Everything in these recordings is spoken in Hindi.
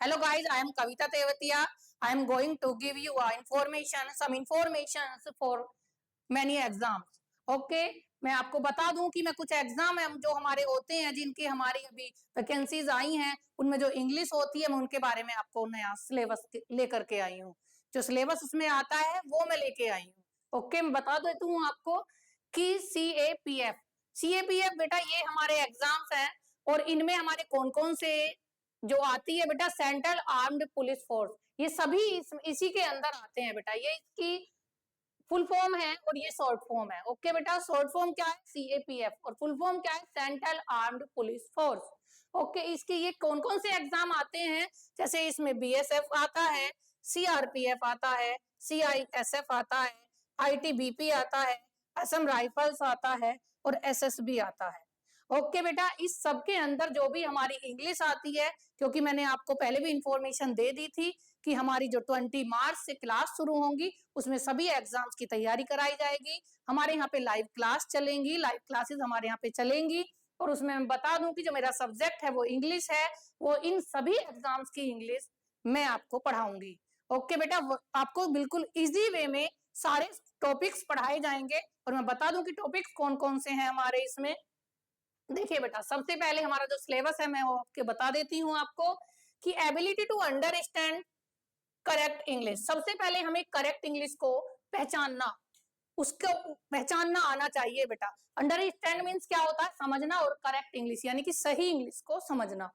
Hello guys, I am Kavita Tevatia. I am going to give you some information for many exams. Okay, मैं आपको बता दूं कि मैं कुछ एग्जाम है जो हमारे होते हैं जिनकी हमारी अभी वैकेंसीज आई हैं, उनमें जो इंग्लिश होती है मैं उनके बारे में आपको नया सिलेबस लेकर के आई हूँ। जो सिलेबस उसमें आता है वो मैं लेके आई हूँ। ओके, मैं बता देती हूँ आपको कि सीएपीएफ बेटा ये हमारे एग्जाम्स हैं और इनमें हमारे कौन कौन से जो आती है बेटा सेंट्रल आर्म्ड पुलिस फोर्स, ये सभी इसी के अंदर आते हैं बेटा। ये इसकी फुल फॉर्म है और ये शॉर्ट फॉर्म है। ओके बेटा, शॉर्ट फॉर्म क्या है सीएपीएफ और फुल फॉर्म क्या है central armed police force. Okay, इसके ये कौन कौन से एग्जाम आते हैं, जैसे इसमें बीएसएफ आता है, सीआरपीएफ आता है, सीआईएसएफ आता है, आईटीबीपी आता है, असम राइफल्स आता है और एसएसबी आता है। ओके बेटा, इस सब के अंदर जो भी हमारी इंग्लिश आती है, क्योंकि मैंने आपको पहले भी इंफॉर्मेशन दे दी थी कि हमारी जो 20 मार्च से क्लास शुरू होंगी उसमें सभी एग्जाम्स की तैयारी कराई जाएगी। हमारे यहाँ पे लाइव क्लास चलेंगी, लाइव क्लासेस हमारे यहाँ पे चलेंगी और उसमें मैं बता दूं कि जो मेरा सब्जेक्ट है वो इंग्लिश है, वो इन सभी एग्जाम्स की इंग्लिश मैं आपको पढ़ाऊंगी। ओके बेटा, आपको बिल्कुल इजी वे में सारे टॉपिक्स पढ़ाए जाएंगे और मैं बता दूं कि टॉपिक्स कौन कौन से हैं हमारे इसमें। देखिए बेटा, सबसे पहले हमारा जो सिलेबस है मैं वो आपके बता देती हूँ आपको कि ability to understand correct English. सबसे पहले हमें करेक्ट इंग्लिश को पहचानना, उसको पहचानना आना चाहिए बेटा। अंडरस्टैंड मीन्स क्या होता है, समझना, और करेक्ट इंग्लिश यानी कि सही इंग्लिश को समझना।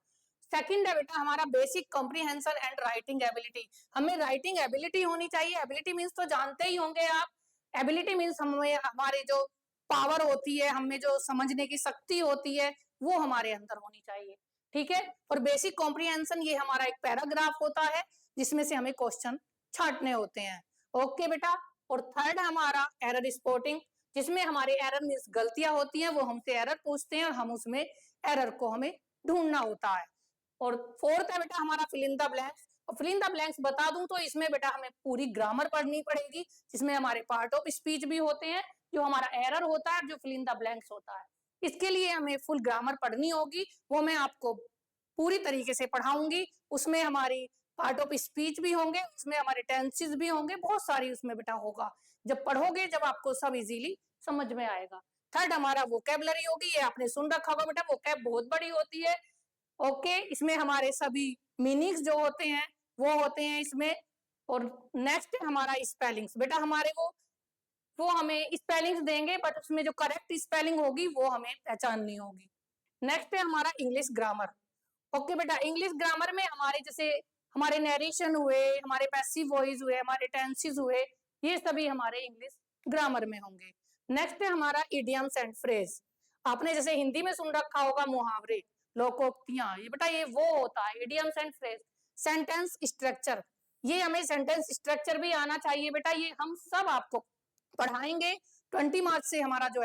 सेकंड है बेटा हमारा basic comprehension and writing ability. हमें राइटिंग एबिलिटी होनी चाहिए। एबिलिटी मीन्स तो जानते ही होंगे आप। एबिलिटी मीन्स हमें हमारी जो पावर होती है, हमें जो समझने की शक्ति होती है वो हमारे अंदर होनी चाहिए। ठीक है, और बेसिक कॉम्प्रिहेंशन ये हमारा एक पैराग्राफ होता है जिसमें से हमें क्वेश्चन छांटने होते हैं। ओके बेटा, और थर्ड हमारा एरर स्पॉटिंग, जिसमें हमारे एरर मीन्स गलतियां होती हैं, वो हमसे एरर पूछते हैं और हम उसमें एरर को हमें ढूंढना होता है। और फोर्थ है बेटा हमारा फिल इन द ब्लैंक्स। और फिल इन द ब्लैंक्स बता दूं तो इसमें बेटा हमें पूरी ग्रामर पढ़नी पड़ेगी, जिसमें हमारे पार्ट ऑफ स्पीच भी होते हैं, जो हमारा एरर होता है, जो फिल इन द ब्लैंक्स होता है। इसके लिए हमें फुल ग्रामर पढ़नी होगी, वो मैं आपको पूरी तरीके से पढ़ाऊंगी। उसमें हमारी पार्ट ऑफ स्पीच भी होंगे, उसमें हमारे टेंसेस भी होंगे, बहुत सारी उसमें बेटा होगा। जब पढ़ोगे जब आपको सब इजीली समझ में आएगा। थर्ड हमारा वोकैबुलरी होगी, ये आपने सुन रखा होगा बेटा, वोकैब बहुत बड़ी होती है। ओके, इसमें हमारे सभी मीनिंग्स जो होते हैं वो होते हैं इसमें। और नेक्स्ट है हमारा स्पेलिंग्स। बेटा हमारे वो हमें स्पेलिंग्स देंगे, बट उसमें जो करेक्ट स्पेलिंग होगी वो हमें पहचाननी होगी। नेक्स्ट है हमारा इंग्लिश ग्रामर। ओके बेटा, इंग्लिश ग्रामर में हमारे जैसे हमारे नरेशन हुए, हमारे पैसिव वॉइस हुए, हमारे टेंसेस हुए, ये सभी हमारे इंग्लिश ग्रामर में होंगे। नेक्स्ट है हमारा इडियम्स एंड फ्रेज। आपने जैसे हिंदी में सुन रखा होगा मुहावरे, लोकोक्तियां, ये बेटा ये वो होता है idioms and phrase. Sentence structure, ये हमें सेंटेंस स्ट्रक्चर भी आना चाहिए बेटा, ये हम सब आपको पढ़ाएंगे। 20 मार्च से हमारा जो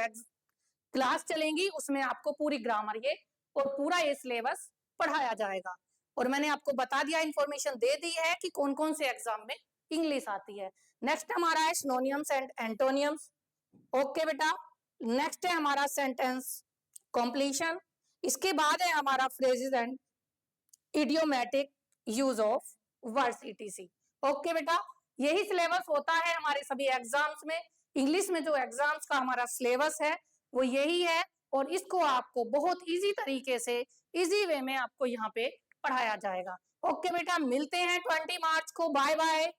क्लास चलेंगी उसमें आपको पूरी ग्रामर ये और पूरा ये सिलेबस पढ़ाया जाएगा। और मैंने आपको बता दिया, इंफॉर्मेशन दे दी है कि कौन कौन से एग्जाम में इंग्लिश आती है। नेक्स्ट हमारा है सिनोनिम्स एंड एंटोनियम्स। ओके बेटा, नेक्स्ट है हमारा सेंटेंस कॉम्प्लीशन। इसके बाद है हमारा phrases and idiomatic use of words etc. Okay बेटा, यही सिलेबस होता है हमारे सभी एग्जाम्स में। इंग्लिश में जो एग्जाम्स का हमारा सिलेबस है वो यही है और इसको आपको बहुत इजी तरीके से इजी वे में आपको यहाँ पे पढ़ाया जाएगा। ओके बेटा, मिलते हैं 20 मार्च को। Bye bye.